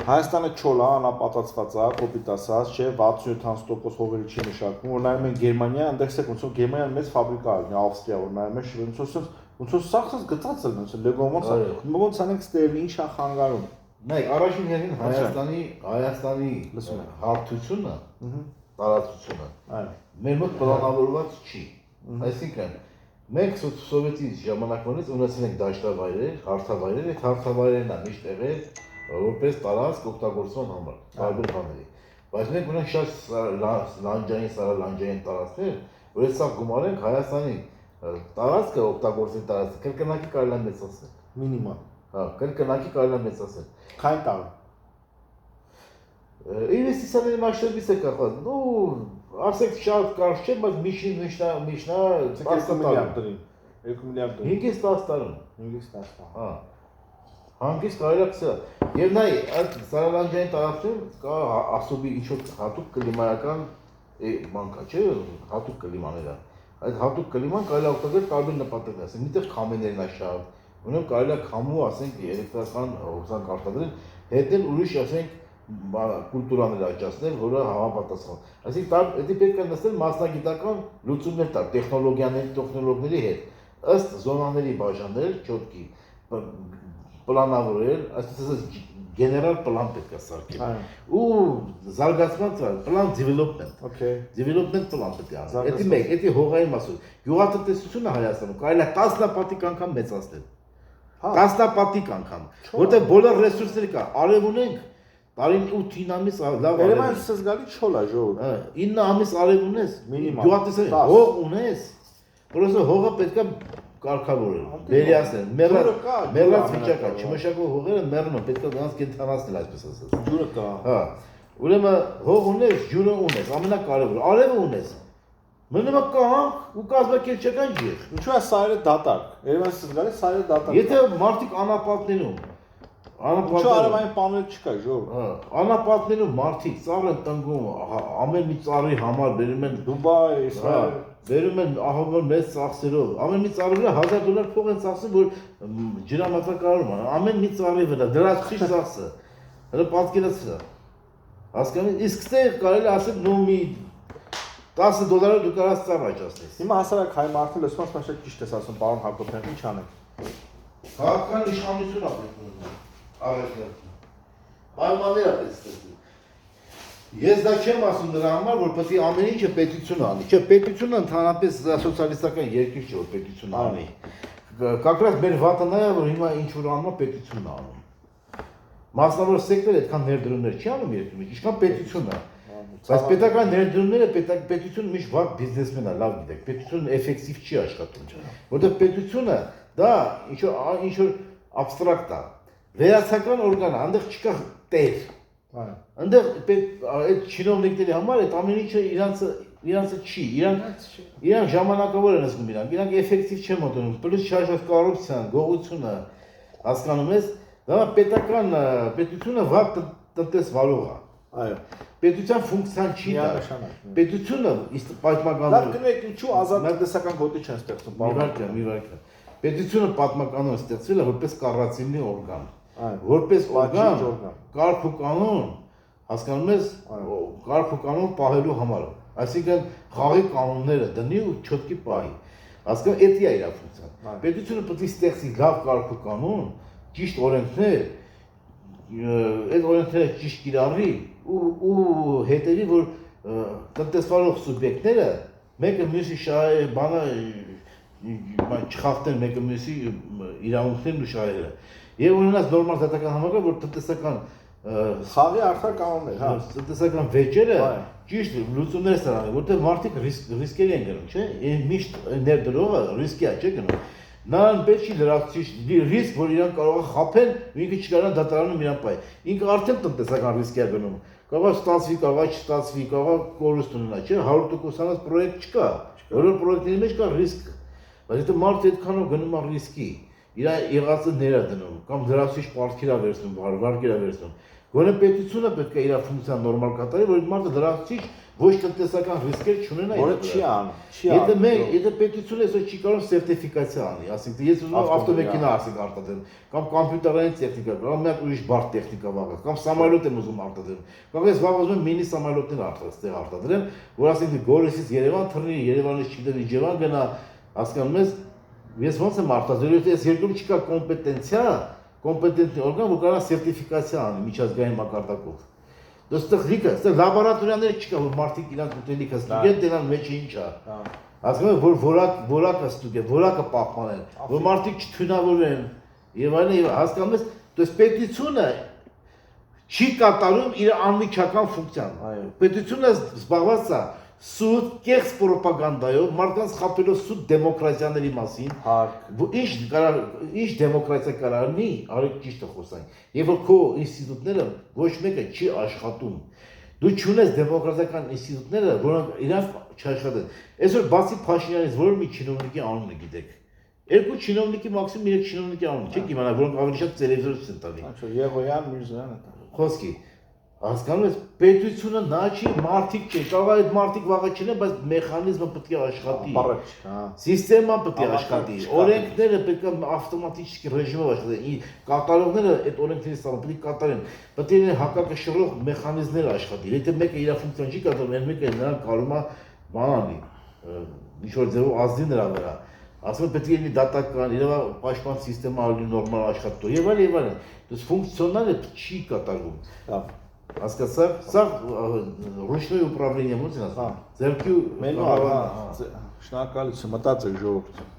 Հայաստանը չոլ է, անապատացված է, կոպիտ ասած, չէ, 60-70% հողերի չի մշակվում, որ նայում են Գերմանիա, այնտեղս ոնց որ Գերմանիան մեծ ֆաբրիկա է, Ավստրիա, որ նայում են, ոնց որ սախսած գծած են, ոնց լեգո ոնց անենք ստերն ինչ է խանգարում։ Նայ, առաջին հերին Հայաստանի հարթությունը, տարածությունը, մեր մոտ պլանավորված չի։ Այսինքն մենք սովետի ժամանակվանից ունեցել ենք դաշտավայրեր, հարթավայրեր, այդ հարթավայրերն է միշտ եղել որպես տարածք օգտագործման համար, տարբեր բաների։ Բայց մենք ունենք շատ լանջային տարածքներ, որ այդ սա գումարենք Հայաստանի տարածքը օգտագործել տարածքը կրկնակի կարելի է մեծացնել։ Մինիմալ։ Հա, կրկնակի կարելի է մեծացնել։ Քանի տարի։ Ինվեստիցիաների մասշտաբից է կախված։ Ասեք շատ կարճ չէ, բայց միջնա 2 միլիարդ դրի։ 2 միլիարդ դրի։ 5-10 տարում։ 5-10 տարում։ Հա։ Հանգիստ կարելի է կսա։ Եվ նայ, այդ սարալանջային տարածքում կա ասոբի ինչ-որ հատուկ կլիմայական բան կա, չէ՞, հատուկ կլիմաներ է։ Այդ հատուկ կլիման կարելի է օգտագործել տարբեր նպատակներ, ասենք, միտեղ քամիներն է շատ, ուրեմն կարելի է քամու, ասենք, էլեկտրական հոսանք արտադրել, հետո ուրիշ, ասենք, կուլտուրաներ աճացնել, որը համապատասխան։ Այսինքն, դա պետք է նստել մասնագիտական լուծումներ տալ, տեխնոլոգիաների հետ, ըստ զոնաների բաժանել, չոտքի, պլանավորել, այսինքն գեներալ պլան պետք է սարքել։ Ու զարգացման պլան development։ Okay։ Development պլան պետք է անել։ Էդի մեկ, էդի հողային մասով։ Գյուղատնտեսությունը Հայաստանում կարելի է 10-պատիկ անգամ մեծացնել։ 10-պատիկ անգամ, որտեղ բոլոր ռեսուրսները կա, արև ունենք, տարին 8-9 ամիս լավ արև։ Երևան սզգալի չոլ է ժողովուրդ։ 9 ամիս արև ունես, գյուղատնտեսություն, հող ունես, որովհետև հողը պետք է կարգավորել, վերիացնել, մեռած վիճակա, չմշակող հողերը մեռնում, պետք է դրանց կենթանացնել, այսպես ասած։ Ջուրը կա։ Հա, ուրեմն հող ունես, ջուրը ունես, ամենակարևորը, արևը ունես։ Մնում է կանք ու կազմակերպչական ջիղ։ Ինչու է սայրը դատարկ։ Երևան սզգալի սայրը դատարկ։ Եթե մարդիկ անապատներում, Ինչու արևային պանել չկա, ժողովուրդ։ Անապատներում մարդիկ ծառ են տնկում, ամեն մի ծառի համար բերում են Դուբայ, Իսրայել, բերում են ահավոր մեծ ծախսերով, ամեն մի ծառի վրա $1000 փող են ծախսում, որ ջրամատակարարում են, ամեն մի ծառի վրա, դրանց քիչ ծախսը, հələ պատկերացրու, հասկանու՞մ, իսկ ստեղ կարելի ասել նո մի $10 դու կարաս ծառ աճացնես։ Հիմա հասարակ հայ մարդը լսում ես մասը ճիշտ ես ասում, պարոն Հակոբյան, ինչ անենք։ Քաղաքական իշխանություն է պետք ունենալ, արևելքում, պայմաններ է պետք ստեղծել։ Ես դա չեմ ասում նրա համար, որ պետք է ամեն ինչը պետությունը անի, չէ, պետությունը ընդհանրապես սոցիալիստական երկիր չէ, որ պետությունը անի։ Կակրած մեր վատը նա է, որ հիմա ինչ-որ անում է պետությունն է անում։ Մասնավոր սեկտորը այդքան ներդրումներ չի անում երկրում, ինչքան պետությունը։ Բայց պետական ներդրումները պետությունը միշտ վատ բիզնեսմեն է, լավ գիտեք, պետությունը էֆեկտիվ չի աշխատում, որտեղ պետությունը դա ինչ-որ աբստրակտ է, վերացական օրգան է, այնտեղ չկա տեր, այնտեղ այդ չինովնիկների համար այդ ամեն ինչը իրանցը չի, իրանք ժամանակավոր են զգում իրանք էֆեկտիվ չեն մոտենում, պլյուս շարժած կոռուպցիան, գողությունը, հասկանում ես, դա պետությունը վատ տնտեսվարող է։ Այո, պետության ֆունկցիան չի դա։ Պետությունը պատմականորեն։ Լավ գնեք, ինչու ազատ տնտեսական գոտի չեն ստեղծում, պարոն։ Մի վարքա։ Պետությունը պատմականորեն ստեղծվել է որպես կառավարությունի օրգան։ Որպես օրգան, կարգ ու կանոն, հասկանում ես, կարգ ու կանոն պահելու համար։ Այսինքն խաղի կանոնները դնի ու չոտքի պահի։ Հասկանում, դա է իր ֆունկցիան։ Պետությունը պետք է ստեղծի լավ կարգ ու կանոն, ճիշտ օրենքներ, այդ օրենքները ճիշտ կիրառի ու հետևի, որ տնտեսվարող սուբյեկտները մեկը մյուսի բանը չխախտեն մեկը մյուսի իրավունքներն ու շահերը։ Եվ ունենաց նորմալ դատական համակարգ, որ տնտեսական խաղի արդար կանոններ, հա, տնտեսական վեճերը ճիշտ լուծումներ ստանալու, որտեղ մարդիկ ռիսկերի են գնում, չէ՞, միշտ ներդրողը ռիսկի է, չէ՞ գնում։ Նրան պետք չի լրացուցիչ ռիսկ, որ իրան կարող է խաբեն, ու ինքը չկարողանա դատարանում իրան պահի։ Ինքը արդեն տնտեսական ռիսկի է գնում։ Կարող է ստացվի, կարող է չստացվի, կարող է կորուստ ունենա, չէ՞, 100%-անոց պրոյեկտ չկա։ Բոլոր պրոյեկտների մեջ կա ռիսկ։ Բայց եթե մարդը այդքանով գնում է ռիսկի, իր եղածը ներ է դնում, կամ լրացուցիչ պարտքեր է վերցնում, վարկեր է վերցնում, Որը պետությունը պետք է իր ֆունկցիան նորմալ կատարի, որ մարդը դրանից ոչ տնտեսական ռիսկեր չունենա։ Որը չի անում։ Եթե պետությունը այսօր չի կարող սերտիֆիկացիա անի, ասենք ես ուզում եմ ավտոմեքենա ասենք արտադրեմ, կամ կոմպյուտերային տեխնիկա, կամ մի հատ ուրիշ բարդ տեխնիկա վաղը, կամ սամոլյոտ եմ ուզում արտադրեմ, կամ ես վաղ ուզում եմ մինի սամոլյոտներ արտադրեմ, որ ասենք Գորիսից Երևան թռնի, Երևանից չգիտեմ Իջևան գնա, հասկանում ես, ես ոնց եմ արտադրել, եթե ես երկրում չկա կոմպետենտի օրգան, որ կարող սերտիֆիկացիա անի միջազգային մակարդակով։ Դստեղ լիքը, այստեղ լաբորատորիաներ չկա, որ մարդիկ իրանք ուտելիքը ստուգեն, դրանց մեջը ինչ է։ Հասկանում եք, որ որակը ստուգեն, որակը պահպանեն, որ մարդիկ չթունավորեն եւ այլն, հասկանում ես, դες պետությունը չի կատարում իր անմիջական ֆունկցիան։ Պետությունը զբաղված է սուտ կեղծ պրոպագանդայով, մարդկանց խաբելով սուտ դեմոկրատիաների մասին։ Ինչ դեմոկրատիա կարող լինի, արեք ճիշտը խոսանք։ Եվ որ քո ինստիտուտները ոչ մեկը չի աշխատում։ Դու չունես դեմոկրատիական ինստիտուտները, որոնք իրանք չաշխատեն։ Այսօր բացի Փաշինյանից որը մի չինովնիկի անունը գիտեք։ Երկու չինովնիկի մաքսիմում 3 չինովնիկի անուն չեք իմանա, որոնք ավելի շատ տելևիզոր են տալի։ Եղոյան Միրզոյանը։ Խոսքի հասկանում ես պետությունը նա չի մարդիկ չի կարող է այդ մարդիկ վաղը չնեն բայց մեխանիզմը պետք է աշխատի սիստեման պետք է աշխատի օրենքները պետք է ավտոմատիկ ռեժիմով աշխատեն կատարողները այդ օրենքների ստանում պետք է կատարեն պետք է հակակշռող մեխանիզմներ աշխատի եթե մեկը իր ֆունկցիան չի կատարում այն մեկը նրան կարող է բան անի ինչ որ ձևով ազդի նրա վրա ասում պետք է լինի դատական իր պաշտպան սիստեմը ավելի նորմալ աշխատող եւ այլն դες ֆունկցիոնալ չի կատարվում Հասկացա՞ք, սա ռուշնոյ ուպրավլենիա ոնց է ասում։ Ձերքի շնորհակալություն, մտածեք ժողովուրդ։